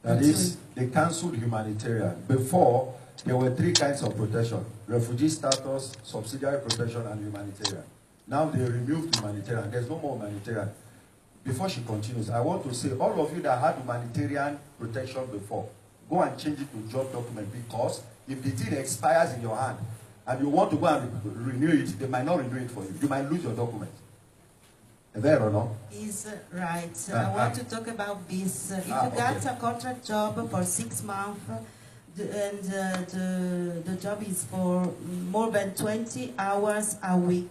That is, they cancelled humanitarian. Before, there were three kinds of protection: refugee status, subsidiary protection, and humanitarian. Now they removed humanitarian. There's no more humanitarian. Before she continues, I want to say, all of you that had humanitarian protection before, go and change it to job document, because if the thing expires in your hand and you want to go and renew it, they might not renew it for you. You might lose your document. Is that or no? Is right. I want to talk about this. If you got a contract job for 6 months and the job is for more than 20 hours a week,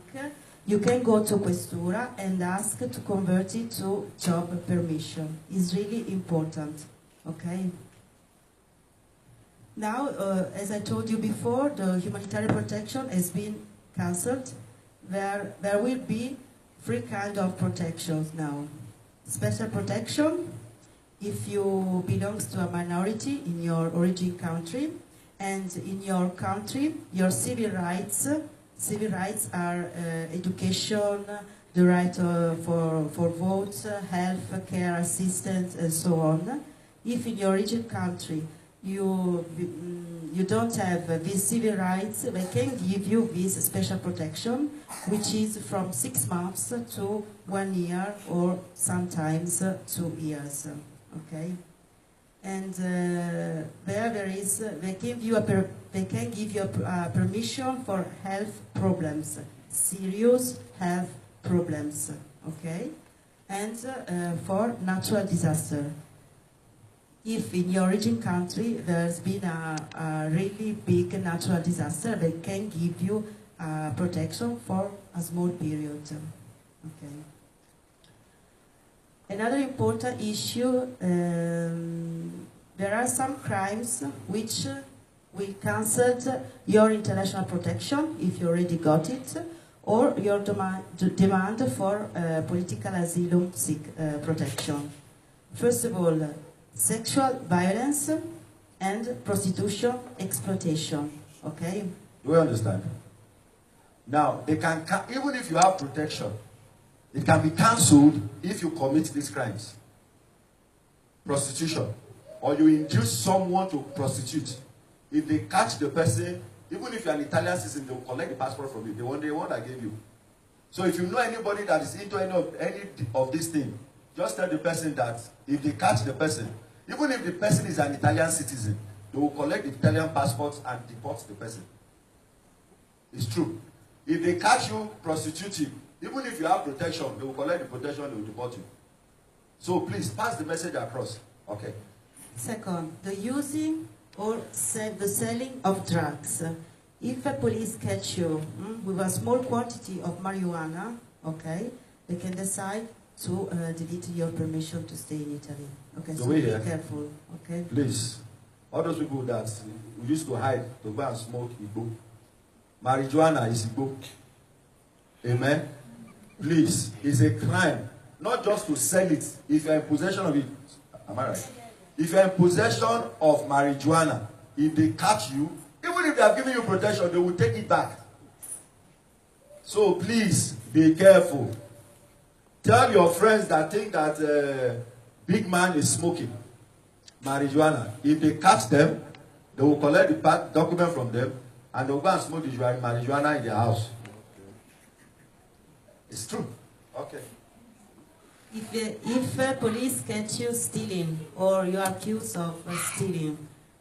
you can go to Questura and ask to convert it to job permission. It's really important, okay? Now, as I told you before, the humanitarian protection has been cancelled. There will be three kinds of protections now. Special protection, if you belong to a minority in your origin country, and in your country, your civil rights are education, the right for votes, health care assistance, and so on. If in your origin country you don't have these civil rights, they can give you this special protection, which is from 6 months to 1 year, or sometimes 2 years. Okay, and they can give you a permission for health problems, serious health problems. Okay, and for natural disaster. If in your origin country there's been a really big natural disaster, they can give you protection for a small period. Okay. Another important issue, there are some crimes which will cancel your international protection if you already got it, or your demand for political asylum protection. First of all, sexual violence and prostitution exploitation. Okay? Do we understand? Now, they can, even if you have protection, it can be cancelled if you commit these crimes. Prostitution. Or you induce someone to prostitute. If they catch the person, even if you're an Italian citizen, they will collect the passport from you. The one I gave you. So if you know anybody that is into any of these things, just tell the person that if they catch the person, even if the person is an Italian citizen, they will collect the Italian passport and deport the person. It's true. If they catch you prostituting, even if you have protection, they will collect the protection, they will deport you. So please pass the message across. Okay. Second, the using or the selling of drugs. If a police catch you with a small quantity of marijuana, okay, they can decide to delete your permission to stay in Italy. Okay, so be careful. Okay. Please, all those people that used to hide to go and smoke Igbo, marijuana is Igbo. Amen. Please, it's a crime, not just to sell it. If you're in possession of it, am I right? If you're in possession of marijuana, if they catch you, even if they have given you protection, they will take it back. So please, be careful. Tell your friends that think that big man is smoking marijuana. If they catch them, they will collect the document from them and they will go and smoke the marijuana in their house. It's true. Okay. If police catch you stealing or you are accused of stealing,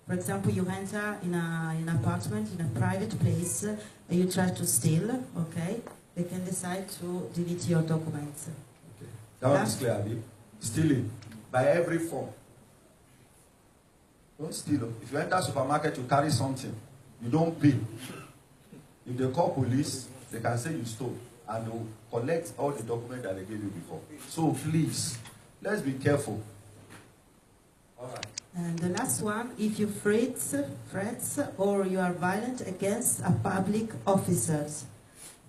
for example, you enter in an apartment, in a private place, and you try to steal, okay, they can decide to delete your documents. Okay. That one is clear, Abi. Stealing by every form. Don't steal. If you enter a supermarket, you carry something, you don't pay. If they call police, they can say you stole, and they'll collect all the documents that they gave you before. So please, let's be careful. All right. And the last one, if you threats or you are violent against a public officers.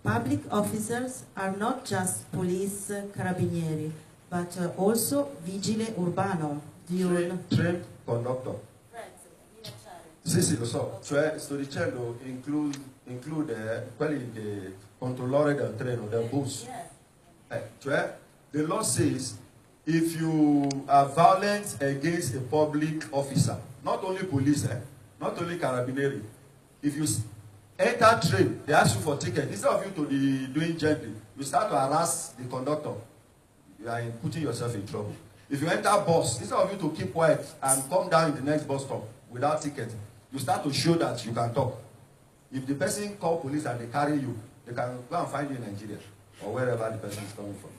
Public officers are not just police, carabinieri, but also vigile urbano. Trained conductor. Sì, sì, lo so. Cioè, sto dicendo, include quelli che controllore del treno, del bus. Cioè, the law says, if you are violent against a public officer, not only police, not only carabinieri, if you enter train, they ask you for ticket. Instead of you to be doing gently, you start to harass the conductor. You are putting yourself in trouble. If you enter bus, instead of you to keep quiet and come down in the next bus stop without ticket, you start to show that you can talk. If the person call police and they carry you, they can go and find you in Nigeria or wherever the person is coming from.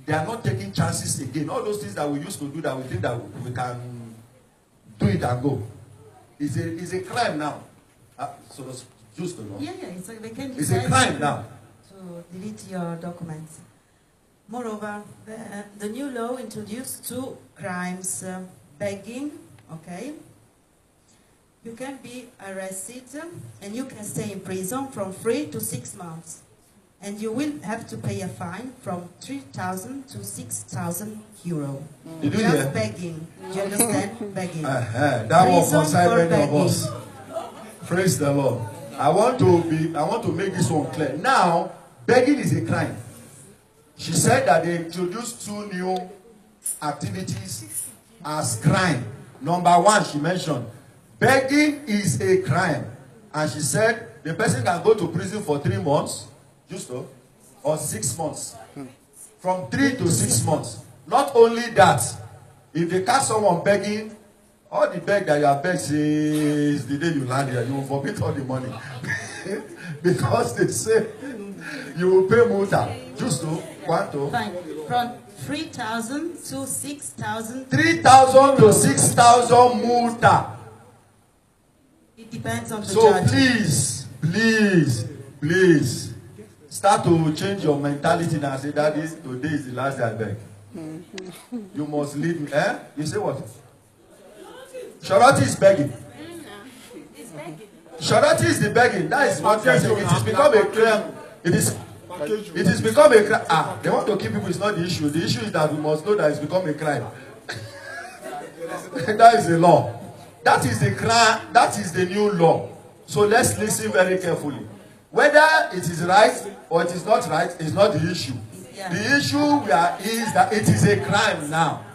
They are not taking chances again. All those things that we used to do that we think that we can do it and go. It's a crime now. So just the law. Yeah, it's it's a crime now. To delete your documents. Moreover, the new law introduced two crimes: begging, okay. You can be arrested and you can stay in prison from 3 to 6 months. And you will have to pay a fine from 3,000 to 6,000 euro. Did you Just hear? begging. Do you understand? Begging. That was Prison concern for many of begging. us. Praise the Lord. I want to make this one clear. Now, begging is a crime. She said that they introduced 2 new activities as crime. Number 1, she mentioned, begging is a crime. And she said the person can go to prison for 3 months, just so, or 6 months. From 3 to 6 months. Not only that, if they catch someone begging, all the beg that you have begged is the day you land here, you will vomit all the money. Because they say you will pay multa. Just so, quanto? Fine. From 3,000 to 6,000. 3,000 to 6,000 multa. It depends on the So judge. please, start to change your mentality now. Say, Daddy, today is the last day I beg. You must lead me. You say what? Charity is begging. Charity is the begging. That is what they are saying. It has become a crime. It is become a crime. They want to keep people. It's not the issue. The issue is that we must know that it's become a crime. That is the law. That is the crime. That is the new law. So let's listen very carefully. Whether it is right or it is not right is not the issue. Yeah. The issue is that it is a crime now.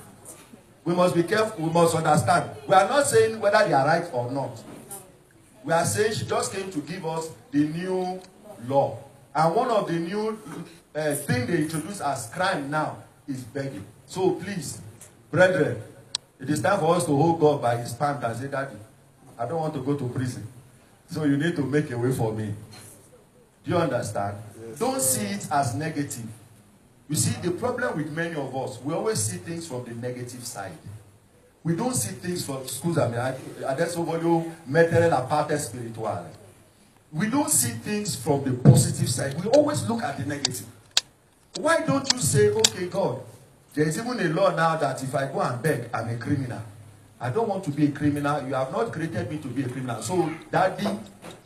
We must be careful. We must understand. We are not saying whether they are right or not. We are saying she just came to give us the new law. And one of the new things they introduced as crime now is begging. So please, brethren, it is time for us to hold God by his pant and say, Daddy, I don't want to go to prison. So you need to make a way for me. Do you understand? Yes. Don't see it as negative. You see, the problem with many of us, we always see things from the negative side. We don't see things from schools. Adesso voglio mettere la parte spirituale. We don't see things from the positive side. We always look at the negative. Why don't you say, okay, God, there is even a law now that if I go and beg, I'm a criminal. I don't want to be a criminal. You have not created me to be a criminal. So, Daddy,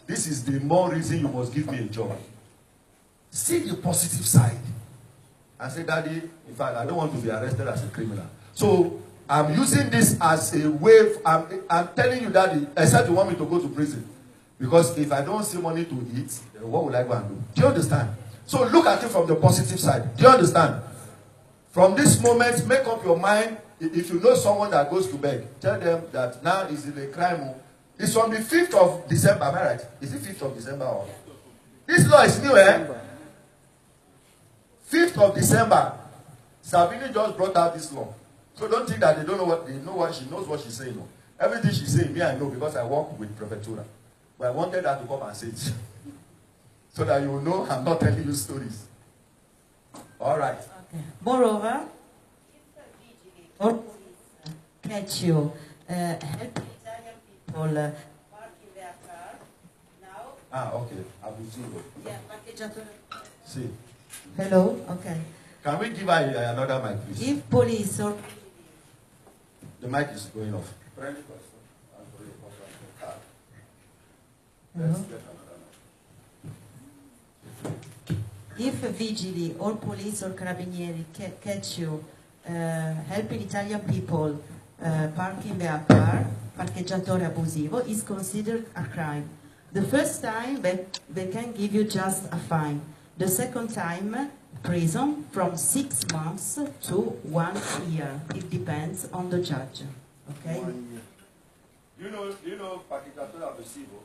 this is the more reason you must give me a job. See the positive side. And say, Daddy, in fact, I don't want to be arrested as a criminal. So, I'm using this as a way. I'm telling you, Daddy, except you want me to go to prison. Because if I don't see money to eat, then what will I go and do? Do you understand? So look at it from the positive side. Do you understand? From this moment, make up your mind. If you know someone that goes to beg, tell them that now is a crime. It's from the 5th of December. Am I right? Is it 5th of December? Or? This law is new, 5th of December. Sabine just brought out this law. So don't think that they don't know what they know. What she knows what she's saying. No. Everything she's saying, me I know because I work with Prefectura. But I wanted her to come and say it. So that you will know I'm not telling you stories. All right. Okay. Moreover, or catch you, help Italian people parking their car now. Okay. Abusivo. Yeah, parcheggiatore. See. Hello. Okay. Can we give her another mic, please? If police or The mic is going off. Let's get another mic. if vigili or police or carabinieri catch you helping Italian people parking their car, parcheggiatore abusivo, is considered a crime. The first time they can give you just a fine. The second time prison from 6 months to 1 year. It depends on the judge. Okay? You know Pakistato Abisibo?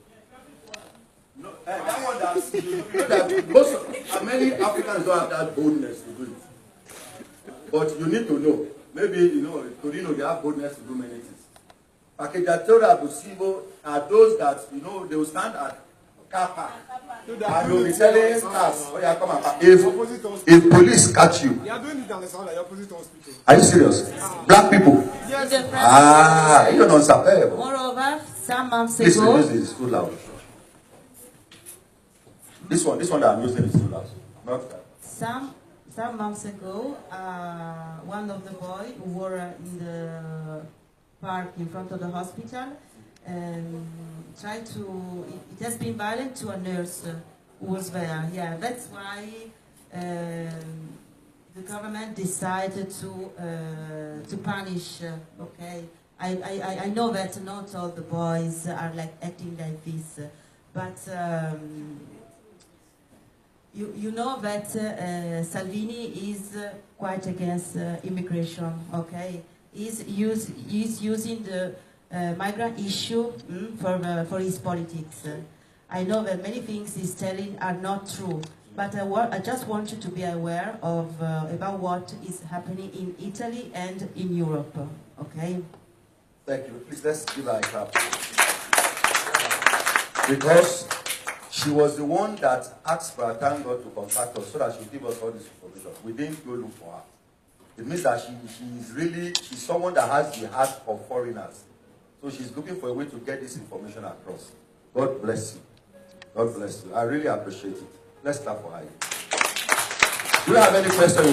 No, that one that's, you know that many Africans don't have that boldness to do it. But you need to know. Maybe, you know, Torino, they have boldness to do many things. Pakistato Abisibo are those that, you know, they will stand at car park. And they will be telling cars, oh yeah, come and park. If police catch you. You are doing it on the sound like opposite hospital. Are you serious? Black people. Yes. You don't know. Moreover, some months ago... Listen, this is too loud. This one that I'm using is too loud. Not that. Some months ago, one of the boys who were in the park in front of the hospital tried to... It has been violent to a nurse who was there. Yeah, that's why the government decided to punish. Okay, I know that not all the boys are like acting like this, but you know that Salvini is quite against immigration. Okay, he's using the migrant issue for his politics. I know that many things he's telling are not true, but I just want you to be aware of about what is happening in Italy and in Europe. Okay. Thank you. Please let's give her a clap. Because she was the one that asked for a time God to contact us so that she would give us all this information. We didn't go look for her. It means that she's someone that has the heart of foreigners. So she's looking for a way to get this information across. God bless you. God bless you. I really appreciate it. Let's clap for her. Do you have any questions?